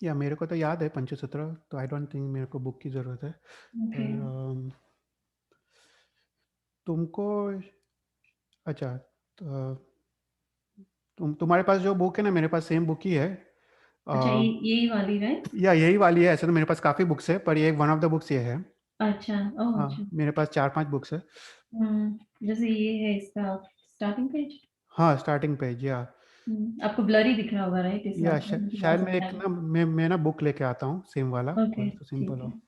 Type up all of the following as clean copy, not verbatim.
या मेरे को तो याद है पंचसूत्र, तो आई डोंट थिंक मेरे को बुक की ज़रूरत है। ओके। पर तुमको, अच्छा, तो तुम्हारे पास जो बुक है ना, मेरे पास सेम बुक ही है। अच्छा, अ, यही वाली राइट? या यही वाली है। ऐसे तो मेरे पास काफ़ी बुक्स है, पर ये वन ऑफ द बुक्स ये है। अच्छा। ओह हाँ, अच्छा। मेरे पास 4-5 बुक्स है। जैसे ये है इसका स्टार्टिंग पेज। हाँ, स्टार्टिंग पेज या आपको ब्लरी दिख रहा होगा राइट, इस या हिसाब से मुझे शायद बहुत मैं एक समझा। ना मैं ना बुक लेके आता हूँ सेम वाला, ओके, तो सिंपल ठीक हो। है।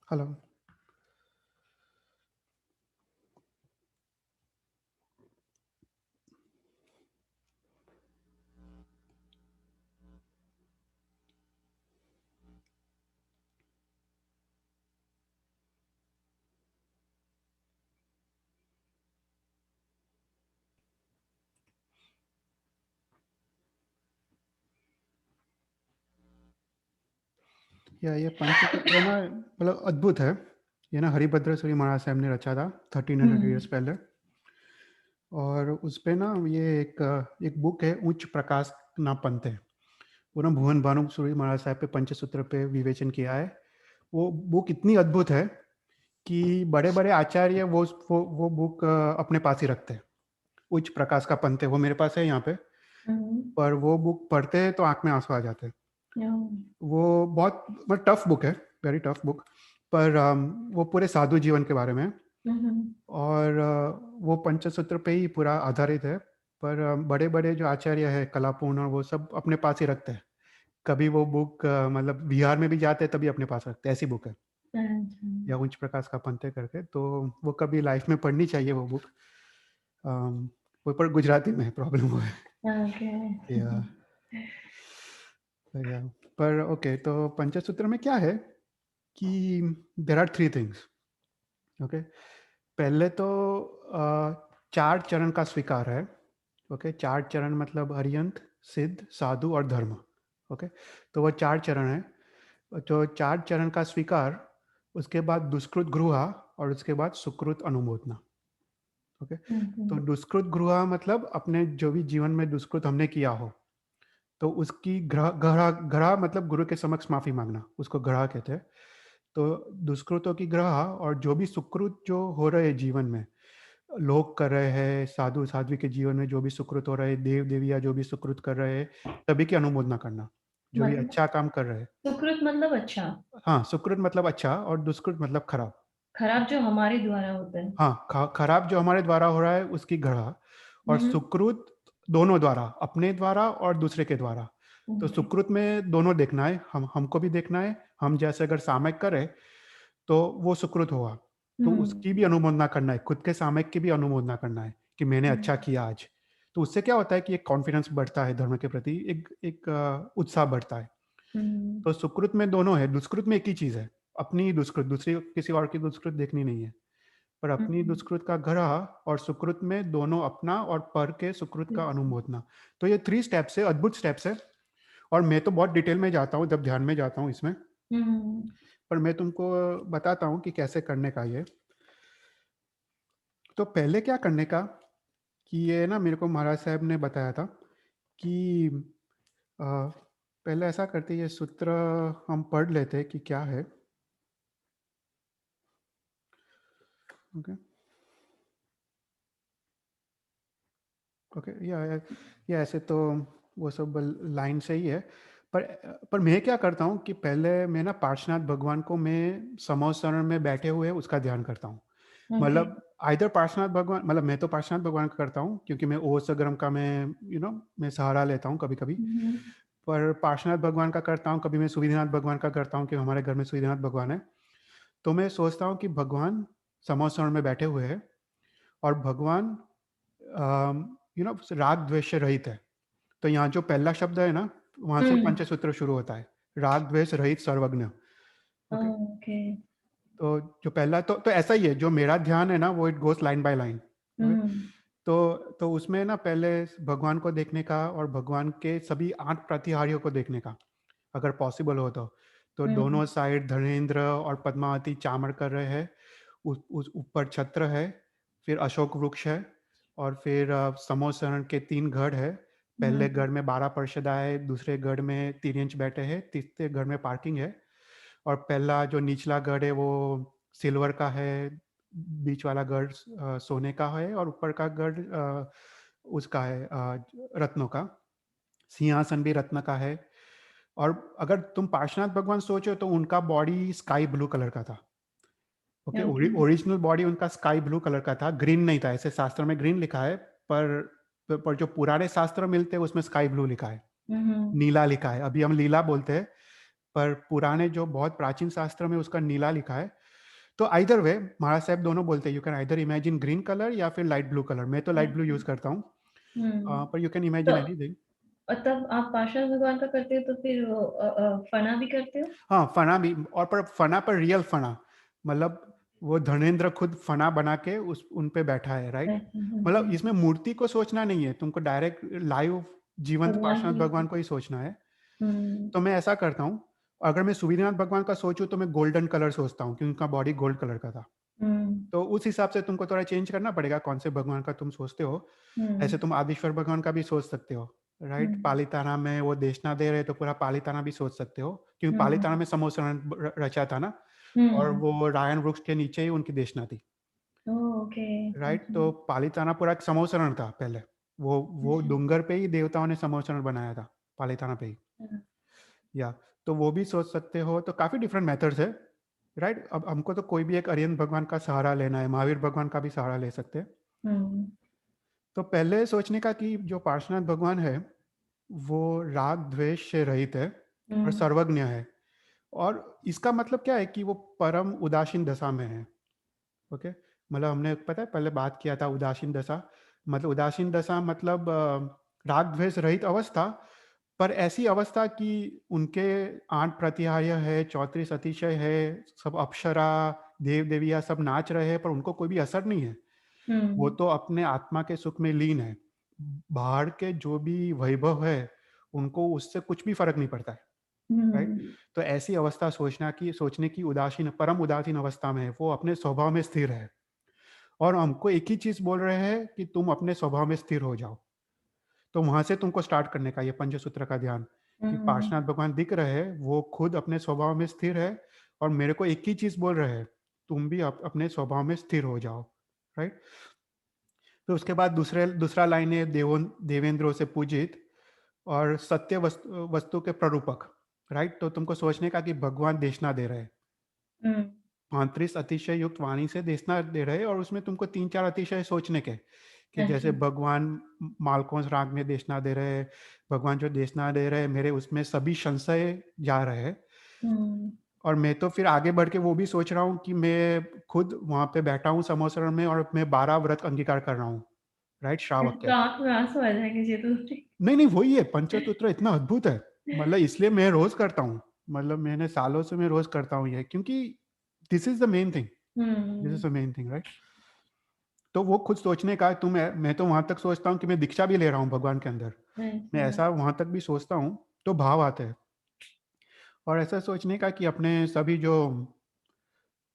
हेलो। या ये पंचतंत्र ना मतलब अद्भुत है। ये ना हरिभद्र सूरी महाराज साहब ने रचा था 1300 ईयर्स हम्म। पहले। और उस पे ना ये एक बुक है, उच्च प्रकाश ना पंथ है। वो ना भुवन भानु सूरी महाराज साहब पे पंचसूत्र पे विवेचन किया है। वो बुक इतनी अद्भुत है कि बड़े बड़े आचार्य वो बुक अपने पास ही रखते हैं। उच्च प्रकाश का पंथ है, वो मेरे पास है यहाँ पे। हम्म। पर वो बुक पढ़ते हैं तो आंख में आंसू आ जाते हैं। वो बहुत मतलब टफ बुक है, वेरी टफ बुक। पर वो पूरे साधु जीवन के बारे में है। हम्म। और वो पंचसूत्र पे ही पूरा आधारित है। पर बड़े बड़े जो आचार्य है कलापूर्ण और वो सब अपने पास ही रखते हैं। कभी वो बुक मतलब बिहार में भी जाते हैं तभी अपने पास रखते हैं, ऐसी बुक है। अच्छा। या उच्च प्रकाश का पंथ करके, तो वो कभी लाइफ में पढ़नी चाहिए वो बुक। वो पर गुजराती में प्रॉब्लम हुआ है। ओके। या या पर ओके, तो पंचसूत्र में क्या है कि there are three things. Okay, पहले तो चार चरण का स्वीकार है। ओके, चार चरण मतलब अरिहंत, सिद्ध, साधु और धर्म। ओके, तो वो चार चरण है। तो चार चरण का स्वीकार, उसके बाद दुष्कृत गृहा, और उसके बाद सुकृत अनुमोदना। ओके, तो दुष्कृत गृहा मतलब अपने जो भी जीवन में दुष्कृत हमने किया हो, तो उसकी ग्रह ग्रह ग्रह मतलब गुरु के समक्ष माफी मांगना, उसको ग्रह कहते हैं। तो दुष्कृतों की ग्रह, और जो भी सुकृत जो हो रहे हैं जीवन में, लोग कर रहे हैं, साधु साध्वी के जीवन में जो भी सुकृत हो रहे हैं, देव देविया जो भी सुकृत कर रहे हैं, सभी की अनुमोदना करना, जो भी मतलब अच्छा काम कर रहे हैं। सुकृत मतलब अच्छा। हाँ, सुकृत मतलब अच्छा और दुष्कृत मतलब खराब। खराब जो हमारे द्वारा होता है। हाँ, खराब जो हमारे द्वारा हो रहा है उसकी ग्रह, और हम्म। सुकृत दोनों द्वारा, अपने द्वारा और दूसरे के द्वारा। तो ओके। सुकृत में दोनों देखना है, हमको भी देखना है। हम जैसे अगर सामयिक करें तो वो सुकृत हुआ, तो उसकी भी हम्म। अनुमोदना करना है, खुद के सामयिक की भी अनुमोदना करना है कि मैंने अच्छा किया आज। तो उससे क्या होता है कि एक कॉन्फिडेंस बढ़ता है धर्म के प्रति, एक एक उत्साह बढ़ता है। हम्म। तो सुकृत में दोनों है, दुष्कृत में एक ही चीज है, अपनी ही दुष्कृत, दूसरी किसी और की दुष्कृत देखनी नहीं है। पर अपनी हम्म। दुष्कृत का ग्रह, और सुकृत में दोनों अपना और पर के सुकृत का अनुमोदना। तो ये थ्री स्टेप्स है, अद्भुत स्टेप्स है। और मैं तो बहुत डिटेल में जाता हूँ जब ध्यान में जाता हूँ इसमें। हम्म। पर मैं तुमको बताता हूँ कि कैसे करने का ये। तो पहले क्या करने का, कि ये ना मेरे को महाराज साहब ने बताया था कि अ, पहले ऐसा करते, ये सूत्र हम पढ़ लेते कि क्या है। ओके ओके या ऐसे तो वो सब लाइन सही है, पर मैं क्या करता हूँ कि पहले मैं ना पार्श्वनाथ भगवान को मैं समोसरण में बैठे हुए उसका ध्यान करता हूँ। Okay. मतलब आइदर पार्श्वनाथ भगवान, मतलब मैं तो पार्श्वनाथ भगवान का करता हूँ क्योंकि मैं ओ सगरम का मैं मैं सहारा लेता हूँ कभी कभी। Mm-hmm. पर पार्श्वनाथ भगवान का करता हूँ, कभी मैं सूर्यनाथ भगवान का करता हूँ कि हमारे घर में सूर्यनाथ भगवान है। तो मैं सोचता हूँ कि भगवान समोसरण में बैठे हुए हैं और भगवान राग द्वेष से रहित है। तो यहाँ जो पहला शब्द है ना, वहां से Mm. पंचसूत्र शुरू होता है, राग द्वेष रहित सर्वज्ञ। Okay, Oh, okay. तो जो पहला तो ऐसा ही है, जो मेरा ध्यान है ना वो it goes line by line. Okay, Mm. तो उसमें ना पहले भगवान को देखने का और भगवान के सभी 8 प्रतिहारियों को देखने का, अगर पॉसिबल हो तो Mm. दोनों साइड धर्मेंद्र और पद्मावती चामर कर रहे हैं। उस ऊपर छत्र है, फिर अशोक वृक्ष है, और फिर समोसरण के 3 गढ़ है। पहले Mm. गढ़ में 12 पार्षद है, दूसरे गढ़ में 3 इंच बैठे हैं, तीसरे गढ़ में पार्किंग है। और पहला जो निचला गढ़ है वो सिल्वर का है, बीच वाला गढ़ सोने का है, और ऊपर का गढ़ उसका है रत्नों का। सिंहासन भी रत्न का है। और अगर तुम पार्श्वनाथ भगवान सोचो तो उनका बॉडी स्काई ब्लू कलर का था। Okay, Okay. ओरिजिनल बॉडी उनका स्काई ब्लू कलर का था, ग्रीन नहीं था। ऐसे शास्त्र में ग्रीन लिखा है, पर जो पुराने शास्त्र मिलते हैं उसमें स्काई ब्लू लिखा है, Mm-hmm. नीला लिखा है। अभी हम लीला बोलते हैं, पर पुराने जो बहुत प्राचीन शास्त्र में उसका नीला लिखा है। तो आइदर वे महाराज साहब दोनों बोलते हैं, you can either imagine green colour या फिर लाइट ब्लू कलर। मैं तो लाइट ब्लू यूज करता हूँ, हम्म। पर यू कैन तो इमेजिन एनीथिंग। तब आप पार्षद भगवान का करते हो तो फिर वो फना भी करते हो? हाँ, फना भी, और पर फना पर रियल फना, मतलब वो धनेन्द्र खुद फना बना के उस उन पे बैठा है, राइट। अच्छा, मतलब okay. इसमें मूर्ति को सोचना नहीं है तुमको, डायरेक्ट लाइव जीवंत भगवान पार्श्वनाथ की। भगवान को ही सोचना है। हम्म। तो मैं ऐसा करता हूँ। अगर मैं सूर्यनाथ भगवान का सोचूं तो मैं गोल्डन कलर सोचता हूँ क्योंकि उनका बॉडी गोल्ड कलर का था। हम्म। तो उस हिसाब से तुमको थोड़ा चेंज करना पड़ेगा कौन से भगवान का तुम सोचते हो। हम्म। ऐसे तुम आदिश्वर भगवान का भी सोच सकते हो, राइट। हम्म। पालिताना में वो देशना दे रहे तो पूरा पालिताना भी सोच सकते हो, क्योंकि हम्म। पालिताना में समोसरण रचा था ना। और हम्म। वो रायन वृक्ष के नीचे ही उनकी देशना थी, ओके। राइट। तो पालिताना पूरा एक समोसरण था पहले। वो अच्छा। डूंगर पे ही देवताओं ने समोसरण बनाया था, पालिताना पे ही। या तो वो भी सोच सकते हो, तो काफी डिफरेंट मेथड्स है, राइट। अब हमको तो कोई भी एक अरिहंत भगवान का सहारा लेना है, महावीर भगवान का भी सहारा ले सकते हैं। हम्म। तो पहले सोचने का कि जो पार्श्वनाथ भगवान है वो राग द्वेष से रहित है और हम्म। सर्वज्ञ है। और इसका मतलब क्या है कि वो परम उदासीन दशा में है। ओके, मतलब हमने पता है पहले बात किया था उदासीन दशा, मतलब उदासीन दशा मतलब राग द्वेष रहित अवस्था। पर ऐसी अवस्था कि उनके 8 प्रतिहार्य है, 34 अतिशय है, सब अप्सरा देव देविया सब नाच रहे हैं, पर उनको कोई भी असर नहीं है। वो हम्म। तो अपने आत्मा के सुख में लीन है। बाहर के जो भी वैभव है उनको उससे कुछ भी फर्क नहीं पड़ता है, राइट। हम्म। तो ऐसी अवस्था सोचने की उदासीन, परम उदासीन अवस्था में है, वो अपने स्वभाव में स्थिर है। और हमको एक ही चीज बोल रहे हैं कि तुम अपने स्वभाव में स्थिर हो जाओ। तो वहां से तुमको स्टार्ट करने का ये पंचसूत्र का ध्यान, कि हम्म। पार्श्वनाथ भगवान दिख रहे हैं, वो खुद अपने स्वभाव में स्थिर है, और मेरे को एक ही चीज बोल रहे हैं, तुम भी अपने स्वभाव में स्थिर हो जाओ, राइट। तो उसके बाद दूसरा लाइन है, देवेंद्रों से पूजित और सत्य वस्तु के प्ररूपक, राइट। तो तुमको सोचने का कि भगवान देशना दे रहे हैं, हम्म। 35 अतिशय युक्त वाणी से देशना दे रहे हैं, और उसमें तुमको 3-4 अतिशय सोचने के, कि अच्छा। जैसे भगवान मालकोस राग में देशना दे रहे हैं, भगवान जो देशना दे रहे हैं मेरे उसमें सभी संशय जा रहे हैं। हम्म। और मैं तो फिर आगे बढ़ के वो भी सोच रहा हूँ कि मैं खुद वहां पे बैठा हूँ समोसरण में और मैं 12 व्रत अंगीकार कर रहा हूँ, राइट, श्रावक के। तो आंख में आंसू आ जाएंगे जी तो। नहीं नहीं, वही है, पंचतंत्र इतना अद्भुत है। मतलब इसलिए मैं रोज करता हूँ, मतलब मैंने सालों से मैं रोज करता हूँ ये, क्योंकि this is the main thing, this hmm. Is the main thing, right. तो वो खुद सोचने का, मैं तो वहां तक सोचता हूँ कि मैं दीक्षा भी ले रहा हूँ भगवान के अंदर। मैं अच्छा। ऐसा वहां तक भी सोचता हूँ, तो भाव आते हैं। और ऐसा सोचने का कि अपने सभी जो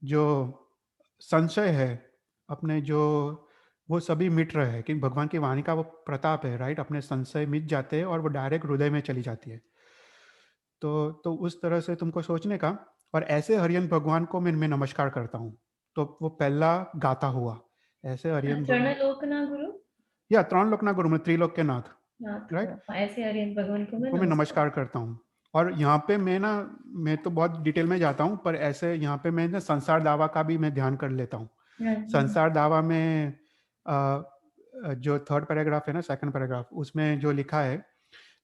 जो संशय है, अपने जो वो सभी मिट रहे हैं, कि भगवान की वाणी का वो प्रताप है, राइट। अपने संशय मिट जाते हैं और वो डायरेक्ट हृदय में चली जाती है। तो उस तरह से तुमको सोचने का। और ऐसे हरियन भगवान को मैं नमस्कार करता हूँ। तो वो पहला गाता हुआ ऐसे आर्यन भगवान चरणलोकना गुरु या त्रण लोकना गुरु में त्रिलोक के नाथ, नाथ को, राइट, ऐसे आर्यन भगवान को मैं को मैं नमस्कार। नमस्कार करता हूँ। और यहाँ पे मैं तो बहुत डिटेल में जाता हूँ, पर ऐसे यहाँ पे मैं ना संसार दावा का भी मैं ध्यान कर लेता हूँ। हाँ, संसार दावा में अ, जो थर्ड पैराग्राफ है ना, सेकंड पैराग्राफ, उसमें जो लिखा है,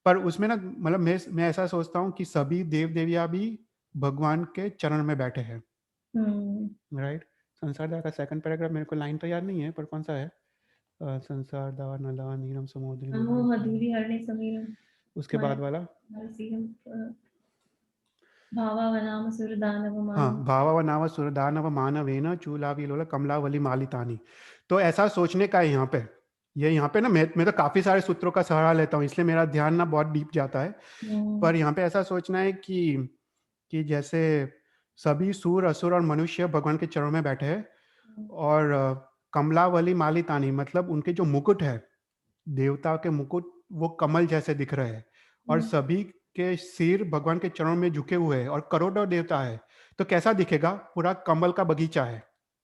पर उसमें ना मतलब मैं ऐसा सोचता हूँ कि सभी देव देविया भी भगवान के चरण में बैठे हैं, हम्म, राइट। संसार दावा का सेकंड पैराग्राफ मेरे को लाइन तो याद नहीं है, पर कौन सा है? संसार दावा नला नीरम समुद्री नमो हदूरी हरणे समीरम उसके बाद वाला, नरसिंहम भावावनाम सुरदानवमान। हाँ, भावा नाव सुरदानव मानवेन चूलावी लोला कमलावली मालितानी। तो ऐसा सोचने का है यहाँ पे। ये यहाँ पे ना मैं तो काफी सारे सूत्रों का सहारा लेता हूँ, इसलिए मेरा ध्यान ना बहुत डीप जाता है। हम्म, पर यहाँ पे ऐसा सोचना है कि जैसे सभी सूर असुर और मनुष्य भगवान के चरणों में बैठे हैं, और कमलावली मालितानी मतलब उनके जो मुकुट है, देवता के मुकुट, वो कमल जैसे दिख रहे हैं, और हम्म, सभी के सिर भगवान के चरणों में झुके हुए हैं, और करोड़ों देवता है। तो कैसा दिखेगा? पूरा कमल का बगीचा है,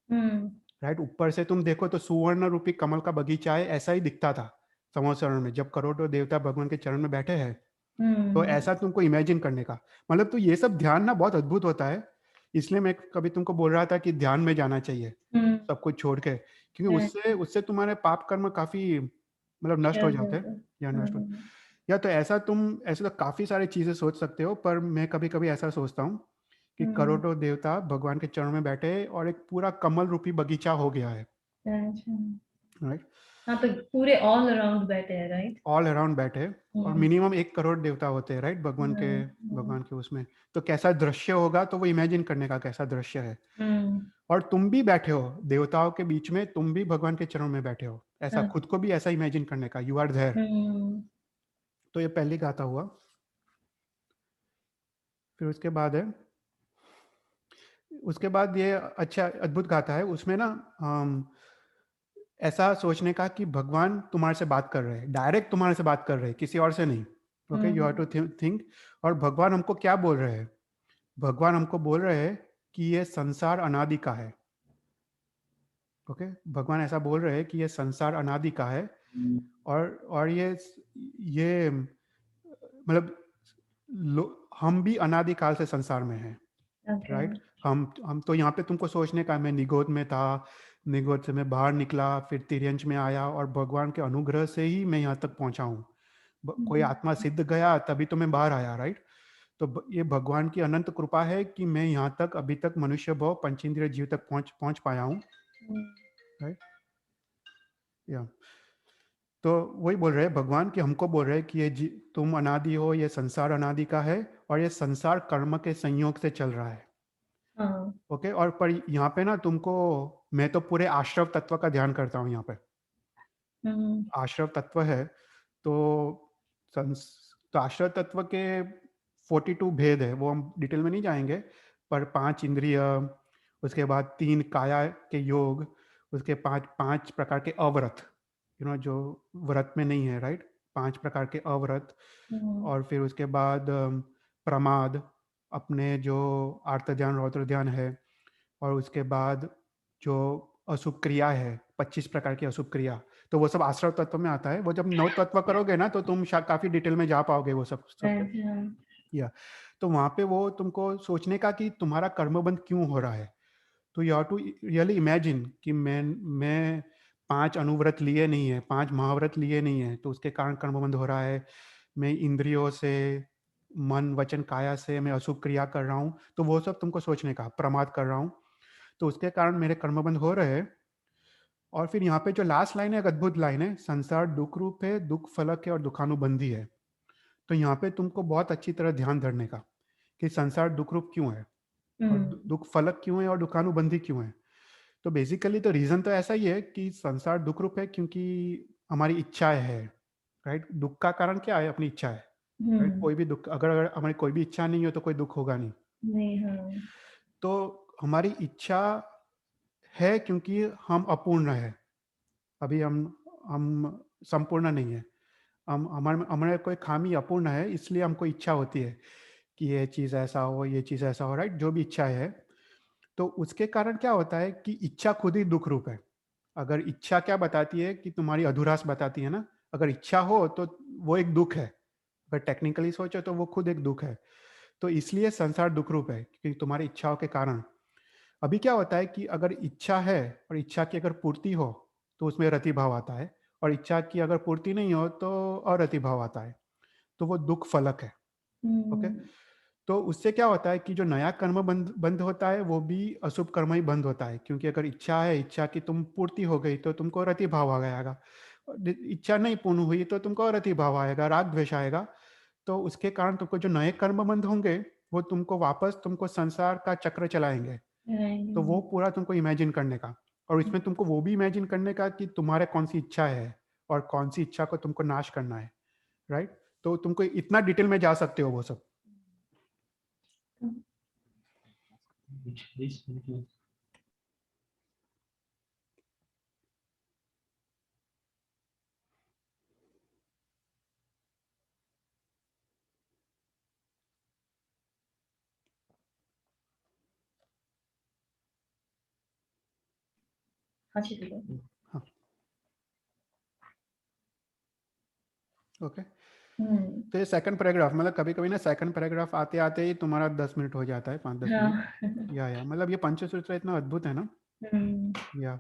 हम्म, राइट। ऊपर से तुम देखो तो सुवर्ण रूपी कमल का बगीचा है, ऐसा ही दिखता था संवत्सरण में, जब करोड़ों देवता भगवान के चरण में बैठे हैं। तो हम्म, ऐसा तुमको इमेजिन करने का मतलब, तो ये सब ध्यान ना बहुत अद्भुत होता है। इसलिए मैं कभी तुमको बोल रहा था कि ध्यान में जाना चाहिए, हम्म, सब कुछ छोड़ के, क्योंकि उससे अच्छा, उससे तुम्हारे पाप कर्म काफी मतलब नष्ट हो शेयर जाते हैं, करते। या नष्ट हो। हम्म, या तो ऐसा तुम ऐसे तो काफी सारी चीजें सोच सकते हो, पर मैं कभी कभी ऐसा सोचता हूँ कि हम्म, करोड़ों देवता भगवान के चरणों में बैठे हैं, और एक पूरा कमल रूपी बगीचा हो गया है, अच्छा, राइट। हाँ तो पूरे ऑल अराउंड बैठे हैं, राइट। ऑल अराउंड बैठे हैं, और हम्म, मिनिमम 1 करोड़ देवता होते हैं, राइट, भगवान के उसमें। तो कैसा दृश्य होगा, तो वो इमेजिन करने का कैसा दृश्य है। हम्म, और तुम भी बैठे हो देवताओं के बीच में, तुम भी भगवान के चरणों में बैठे हो, ऐसा हाँ, खुद को भी ऐसा इमेजिन करने का, यू आर देयर। हम्म, तो ये पहली गाथा हुआ। फिर उसके बाद ये अच्छा अद्भुत गाथा है, उसमें ना ऐसा सोचने का कि भगवान तुम्हारे से बात कर रहे हैं, डायरेक्ट तुम्हारे से बात कर रहे हैं, किसी और से नहीं। Okay, you have hmm, to think. और भगवान हमको क्या बोल रहे हैं? भगवान हमको बोल रहे हैं कि ये संसार अनादि का है। ओके, भगवान ऐसा बोल रहे हैं कि ये संसार अनादि का है, और ये मतलब हम भी अनादि काल से संसार में हैं, ओके, राइट। हम तो यहाँ पे तुमको सोचने का, मैं निगोद में था, निगोद से मैं बाहर निकला, फिर तिर्यंच में आया, और भगवान के अनुग्रह से ही मैं यहाँ तक पहुंचा हूँ। कोई आत्मा सिद्ध गया तभी तो मैं बाहर आया, राइट। तो ये भगवान की अनंत कृपा है कि मैं यहाँ तक अभी तक मनुष्य भाव पंचेंद्रिय जीव तक पहुंच पहुंच पाया हूँ, राइट। या तो वही बोल रहे हैं भगवान, कि हमको बोल रहे हैं कि तुम अनादि हो, ये संसार अनादि का है, और ये संसार कर्म के संयोग से चल रहा है। हाँ, ओके, और पर यहाँ पे ना तुमको, मैं तो पूरे आश्रव तत्व का ध्यान करता हूँ यहाँ पे। हम्म, आश्रव तत्व है, तो तो आश्रव तत्व के 42 भेद है, वो हम डिटेल में नहीं जाएंगे। पर 5 इंद्रिय, उसके बाद 3 काया के योग, उसके 5 5 प्रकार के अव्रत, जो व्रत में नहीं है, राइट, 5 प्रकार के अव्रत। हम्म, और फिर उसके बाद प्रमाद, अपने जो आर्त ध्यान रौद्र ध्यान है। और उसके बाद जो अशुभ क्रिया है, 25 प्रकार की अशुभ क्रिया, तो वो सब आश्रव तत्व में आता है। वो जब नव तत्व करोगे ना, तो तुम काफी डिटेल में जा पाओगे वो सब सब। अच्छा, या तो वहां पे वो तुमको सोचने का कि तुम्हारा कर्मबंध क्यों हो रहा है। तो you have to really imagine कि मैं 5 अनुव्रत लिए नहीं है, 5 महाव्रत लिए नहीं है, तो उसके कारण कर्मबंध हो रहा है। मैं इंद्रियों से, मन वचन काया से मैं अशुभ क्रिया कर रहा हूँ, तो वो सब तुमको सोचने का, प्रमाद कर रहा हूँ, तो उसके कारण मेरे कर्मबंध हो रहे हैं। और फिर यहाँ पे जो लास्ट लाइन है, एक अद्भुत लाइन है, संसार दुख रूप है, दुख फलक है और दुखानुबंधी है। तो यहाँ पे तुमको बहुत अच्छी तरह ध्यान धरने का कि संसार दुख रूप क्यों है, और हम्म, दुख फलक क्यों है, और दुखानुबंधी क्यों है। तो बेसिकली तो रीजन तो ऐसा ही है कि संसार दुख रूप है क्योंकि हमारी इच्छाएं है, राइट। दुख का कारण क्या है? अपनी इच्छा है, राइट। हम्म, कोई भी दुख, अगर हमारी कोई भी इच्छा नहीं हो तो कोई दुख होगा नहीं। नहीं, हाँ, तो हमारी इच्छा है क्योंकि हम अपूर्ण है, अभी हम संपूर्ण नहीं है। हम हमारे हमारे कोई खामी अपूर्ण है, इसलिए हमको इच्छा होती है कि ये चीज़ ऐसा हो, ये चीज़ ऐसा हो, राइट, जो भी इच्छा है। तो उसके कारण क्या होता है कि इच्छा खुद ही दुख रूप है। अगर इच्छा क्या बताती है कि तुम्हारी अधूरास बताती है ना, अगर इच्छा हो तो वो एक दुख है, अगर टेक्निकली सोचो तो वो खुद एक दुख है। तो इसलिए संसार दुख रूप है, क्योंकि तुम्हारी इच्छाओं के कारण। अभी क्या होता है कि अगर इच्छा है और इच्छा की अगर पूर्ति हो तो उसमें रति भाव आता है, और इच्छा की अगर पूर्ति नहीं हो तो अरति भाव आता है, तो वो दुख फलक है। ओके, हम्म। तो उससे क्या होता है कि जो नया कर्म बंद बंद होता है वो भी अशुभ कर्म ही बंद होता है, क्योंकि अगर इच्छा है, इच्छा की तुम पूर्ति हो गई तो तुमको रति भाव आ जाएगा, इच्छा नहीं पूर्ण हुई तो तुमको रति भाव आएगा, राग द्वेष आएगा। तो उसके कारण तुमको जो नए कर्म बंद होंगे वो तुमको वापस तुमको संसार का चक्र चलाएंगे। तो वो पूरा तुमको इमेजिन करने का, और इसमें तुमको वो भी इमेजिन करने का कि तुम्हारे कौन सी इच्छा है और कौन सी इच्छा को तुमको नाश करना है, राइट। तो तुमको इतना डिटेल में जा सकते हो वो सब। हाँ जी, बिल्कुल। हाँ, ओके। हम्म। तो ये सेकंड पैराग्राफ, मतलब कभी कभी ना सेकंड पैराग्राफ आते आते ही तुम्हारा 10 मिनट हो जाता है, 5-10 मिनट। हाँ। या मतलब ये पंचसूत्र इतना अद्भुत है ना। हम्म। या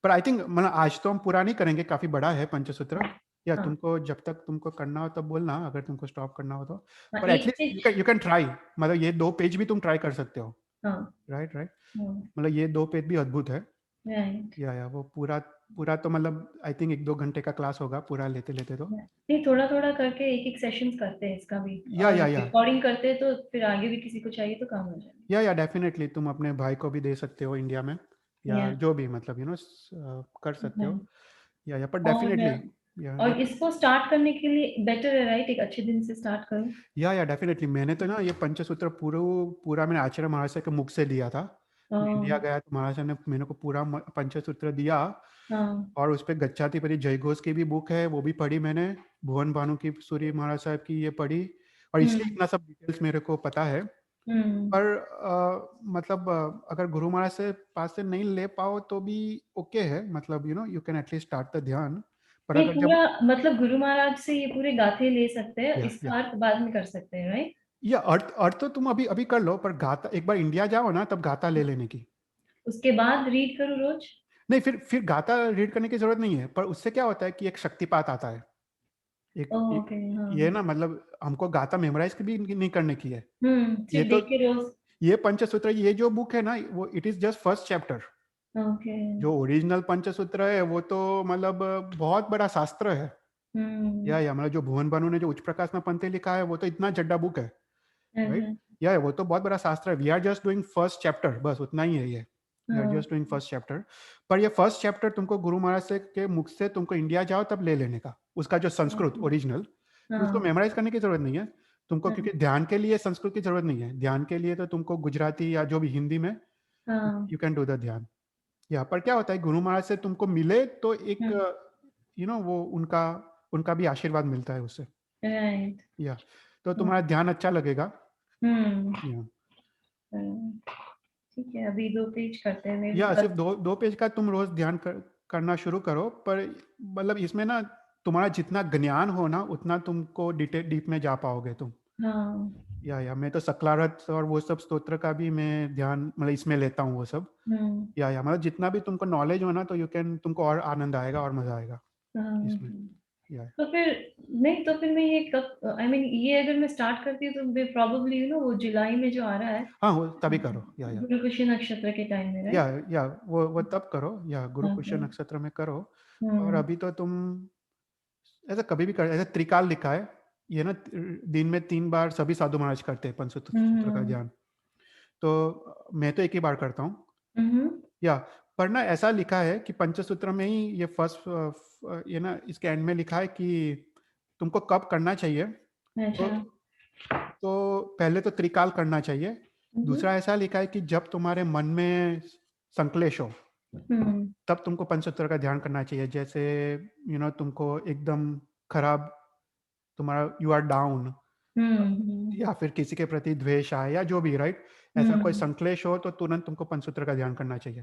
पर आई थिंक मतलब आज तो हम पूरा नहीं करेंगे, काफी बड़ा है पंचसूत्र। हाँ। या हाँ। तुमको जब तक तुमको करना हो तब बोलना, अगर तुमको स्टॉप करना हो तो। हाँ, पर एक at least page. You can try, मतलब ये 2 पेज भी तुम ट्राई कर सकते हो। हाँ। राइट राइट, हाँ। मतलब ये 2 पेज भी अद्भुत है। राइट। या वो पूरा पूरा तो मतलब आई थिंक 1-2 घंटे का क्लास होगा पूरा लेते लेते तो। नहीं, थोड़ा थोड़ा करके एक एक सेशंस करते हैं इसका भी, या और या या रिकॉर्डिंग करते हैं तो फिर आगे भी किसी को चाहिए तो काम हो जाएगा। या डेफिनेटली तुम अपने भाई को भी दे सकते हो इंडिया में, या या। जो भी मतलब कर सकते हो। या पर और डेफिनेटली। या और इसको स्टार्ट करने के लिए बेटर है, राइट, एक अच्छे दिन से स्टार्ट करो। या डेफिनेटली मैंने तो ना ये पंचसूत्र पूरा पूरा मैंने आचार्य महाराज से के मुख से लिया था। मैं इंडिया गया तो महाराज ने मेरे को पूरा पंचसूत्र दिया, हाँ। और उस पे गच्छातिपति जय घोष की भी बुक है, वो भी पढ़ी मैंने। भुवन भानु की सूरी महाराज साहब की ये पढ़ी, और इसलिए हम्म। इतना सब डिटेल्स मेरे को पता है। हम्म। पर मतलब अगर गुरु महाराज से पास से नहीं ले पाओ तो भी ओके है, मतलब you can at least start the ध्यान। पर ये अगर जब पूरा मतलब गुरु महाराज से ये पूरे गाथे ले सकते हैं, या इसका अर्थ बाद में कर सकते हैं, राइट। या अर्थ अर्थ तो तुम अभी अभी कर लो, पर गाता एक बार इंडिया जाओ ना तब गाता ले लेने की। उसके बाद रीड करो रोज। नहीं, फिर गाता रीड करने की जरूरत नहीं है, पर उससे क्या होता है कि एक शक्तिपात आता है। ओके। हाँ। ये ना मतलब हमको गाता मेमोराइज भी नहीं करने की है। ये सिर्फ तो देख के रोज। ये पंचसूत्र, ये जो बुक है ना, वो it is just first chapter. Okay. जो ओरिजिनल पंचसूत्र है वो तो मतलब बहुत बड़ा शास्त्र है। हम्म। या मतलब जो भुवन भानु ने जो उच्च प्रकाश में पंथे लिखा है वो तो इतना जड्डा बुक है, राइट। या वो तो बहुत बड़ा शास्त्र है। We are just doing first chapter, बस उतना ही है ये। We are just doing first chapter. पर ये फर्स्ट चैप्टर तुमको गुरु महाराज से के मुख से तुमको इंडिया जाओ तब ले लेने का, उसका जो संस्कृत ओरिजिनल। फिर उसको हाँ। मेमोराइज करने की जरूरत नहीं है तुमको, हाँ। क्योंकि ध्यान के लिए संस्कृत की जरूरत नहीं है। ध्यान के लिए तो तुमको गुजराती या जो भी हिंदी में हाँ। यू कैन डू द ध्यान। यहाँ पर क्या होता है, गुरु महाराज से तुमको मिले तो एक वो उनका उनका भी आशीर्वाद मिलता है उससे। राइट। या तो तुम्हारा ध्यान अच्छा लगेगा। हम्म। या ठीक है, अभी 2 पेज करते हैं मेरे या सिर्फ साथ। 2 पेज का तुम रोज ध्यान करना शुरू करो, पर मतलब इसमें ना तुम्हारा जितना ज्ञान हो ना उतना तुमको डिटेल डीप में जा पाओगे तुम। हाँ। या मैं तो सकलारत और वो सब स्तोत्र का भी मैं ध्यान मतलब इसमें लेता हूँ वो सब। हम्म। या मतलब जितना भी तुमको नॉलेज हो ना तो यू कैन, तुमको और आनंद आएगा और मजा आएगा हाँ। इसमें। या तो फिर नहीं, तो फिर मैं ये कब, आई मीन ये अगर मैं स्टार्ट करती हूँ तो प्रोबेबली वो जुलाई में जो आ रहा है, हाँ वो तभी करो। गुरु पुष्य नक्षत्र के टाइम में, या राइट। या वो तब करो, या गुरु पुष्य ओके। नक्षत्र में करो। और हम्म। अभी तो तुम ऐसा कभी भी कर, ऐसा त्रिकाल लिखा है ये ना, दिन में 3 बार सभी साधु महाराज करते हैं पंचसूत्र सूत्र का हम्म। ध्यान। तो मैं तो एक ही बार करता हूँ। हम्म। या पर ना ऐसा लिखा है कि पंचसूत्र में ही ये फर्स्ट ये ना इसके एंड में लिखा है कि तुमको कब करना चाहिए। तो अच्छा। पहले तो त्रिकाल करना चाहिए। हम्म। दूसरा ऐसा लिखा है कि जब तुम्हारे मन में संक्लेश हो हम्म। तब तुमको पंचसूत्र का ध्यान करना चाहिए। जैसे तुमको एकदम खराब, तुम्हारा यू आर डाउन, या फिर किसी के प्रति द्वेष आए या जो भी, राइट? ऐसा कोई संक्लेश हो तो तुरंत तुमको पंचसूत्र का ध्यान करना चाहिए।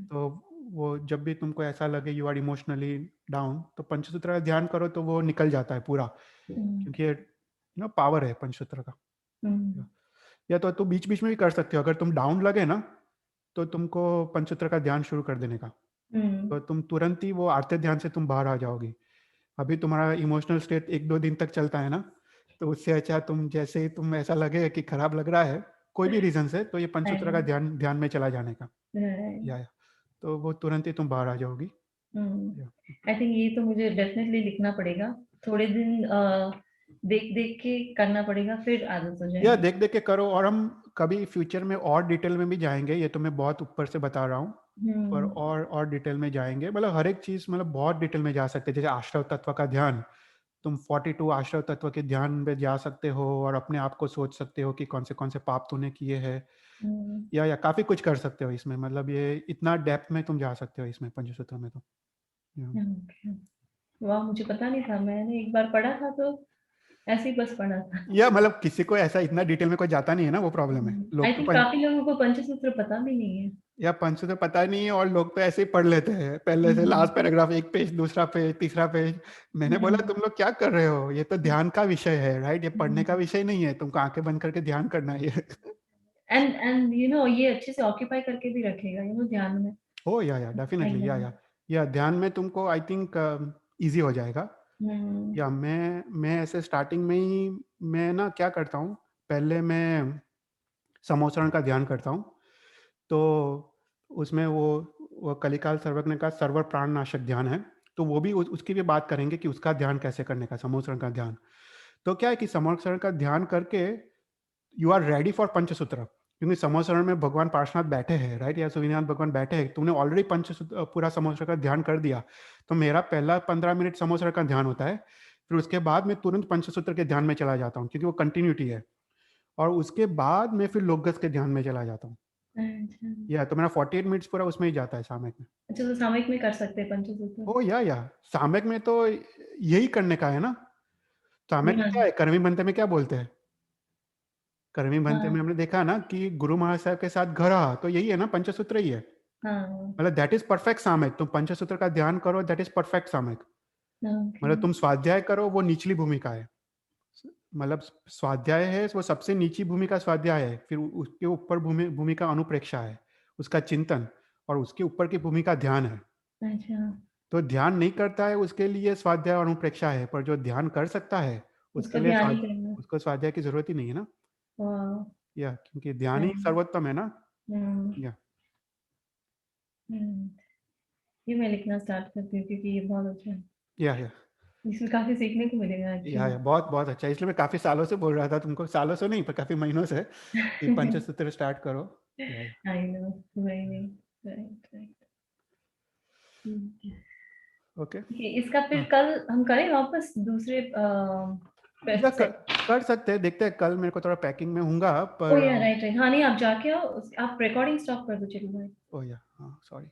तो वो जब भी तुमको ऐसा लगे यू आर इमोशनली डाउन, तो पंचसूत्र का ध्यान करो तो वो निकल जाता है पूरा, क्योंकि पावर है पंचसूत्र का। या तो तुम बीच बीच में भी कर सकते हो, अगर तुम डाउन लगे ना तो तुमको पंचसूत्र का ध्यान शुरू कर देने का, तो तुम तुरंत ही वो आरते ध्यान से तुम बाहर आ जाओगी। अभी तुम्हारा इमोशनल स्टेट 1-2 दिन तक चलता है ना, तो उससे अच्छा तुम जैसे ही तुम ऐसा लगे कि खराब लग रहा है कोई भी रीजन से, तो ये पंचसूत्र का ध्यान ध्यान में चला जाने का, या तो वो तुरंत ही तुम बाहर आ जाओगी। आई थिंक ये तो मुझे डेफिनेटली लिखना पड़ेगा, थोड़े दिन देख देख के करना पड़ेगा, फिर आदत हो या जाएगी। देख देख के करो, और हम कभी फ्यूचर में और डिटेल में भी जाएंगे, ये तो मैं बहुत ऊपर से बता रहा हूँ, पर और डिटेल में जाएंगे, मतलब हर एक चीज मतलब बहुत डिटेल में जा सकते हैं। जैसे आश्रव तत्व का ध्यान, तुम 42 आश्रव तत्व के ध्यान पे जा सकते हो और अपने आप को सोच सकते हो कि कौन से पाप तूने किए हैं, या काफी कुछ कर सकते हो इसमें, मतलब ये इतना डेप्थ में तुम जा सकते हो इसमें पंचसूत्र में तो। वाह, मुझे पता नहीं था, मैंने एक बार पढ़ा था तो ऐसे ही बस पढ़ा था। या मतलब किसी को ऐसा इतना डिटेल में कोई जाता नहीं है ना, वो प्रॉब्लम है। आई लोग तो थिंक काफी लोगों को पंचसूत्र पता भी नहीं है। या पंचसूत्र पता नहीं है, और लोग तो ऐसे ही पढ़ लेते हैं पहले से लास्ट पैराग्राफ, एक पेज, दूसरा पेज, तीसरा पेज। मैंने बोला तुम लोग क्या कर रहे हो, ये तो ध्यान का विषय है, राइट? ये पढ़ने का विषय नहीं है, तुमको आंखें बंद करके ध्यान करना है ये। एंड यू नो ये अच्छे से ऑक्यूपाई करके भी रखेगा ध्यान में। ओ या डेफिनेटली, या ध्यान में तुमको आई थिंक इजी हो जाएगा। या मैं ऐसे स्टार्टिंग में ही मैं ना क्या करता हूँ, पहले मैं समोसरण का ध्यान करता हूँ, तो उसमें वो कलिकाल सर्वज्ञ का सर्व प्राणनाशक ध्यान है, तो वो भी उसकी भी बात करेंगे कि उसका ध्यान कैसे करने का, समोसरण का ध्यान। तो क्या है कि समोसरण का ध्यान करके यू आर रेडी फॉर पंचसूत्र, क्योंकि समोसरण में भगवान पार्श्वनाथ बैठे हैं, राइट? या सुविनाथ भगवान बैठे हैं, तुमने ऑलरेडी पंचसूत्र पूरा समोसरण का ध्यान कर दिया। तो मेरा पहला 15 मिनट समोसरण का ध्यान होता है, फिर उसके बाद मैं तुरंत पंचसूत्र के ध्यान में चला जाता हूँ, क्योंकि वो कंटिन्यूटी है। और उसके बाद मैं फिर लोकगत के ध्यान में चला जाता हूँ। या तो मेरा 48 मिनट्स पूरा उसमें ही जाता है, सामयिक में। अच्छा, तो सामयिक में कर सकते हैं पंचसूत्र? ओ या सामयिक में तो यही करने का है ना। सामयिक में क्या है, करवी बनते में क्या बोलते हैं, करवी बनते में हमने देखा ना कि गुरु महाराज साहब के साथ घर आ, तो यही है ना, पंचसूत्र ही है। मतलब दैट इज परफेक्ट सामयिक, तुम पंचसूत्र का ध्यान करो, दैट इज परफेक्ट सामयिक। मतलब तुम स्वाध्याय करो, वो निचली भूमिका है, मतलब स्वाध्याय है वो सबसे नीची भूमिका स्वाध्याय है, फिर उसके ऊपर भूमिका अनुप्रेक्षा है, उसका चिंतन, और उसके ऊपर की भूमिका ध्यान है। अच्छा, तो ध्यान नहीं करता है उसके लिए स्वाध्याय और अनुप्रेक्षा है, पर जो ध्यान कर सकता है उसके उसका लिए ध्यान ही करना। उसको स्वाध्याय की जरूरत ही नहीं है ना। वाह। या क्योंकि ध्यान ही सर्वोत्तम है ना। हम्म, या हम्म, ये मैं लिखना स्टार्ट करती हूँ क्योंकि ये बहुत अच्छा है, या इसमें काफी सीखने को मिलेगा एक्चुअली। बहुत बहुत अच्छा, इसलिए मैं काफी सालों से बोल रहा था तुमको, सालों से नहीं पर काफी महीनों से, कि पंचसूत्र स्टार्ट करो। या आई नो, वही, राइट राइट। ओके। इसका फिर कल हम करें वापस दूसरे या सेट। कर सकते हैं, देखते हैं, कल मेरे को थोड़ा पैकिंग में हूँगा ओ पर। या राइट राइट, हाँ नहीं आप जाके आओ, आप रिकॉर्डिंग स्टॉप कर दो, चलो भाई। ओ या हाँ, सॉरी।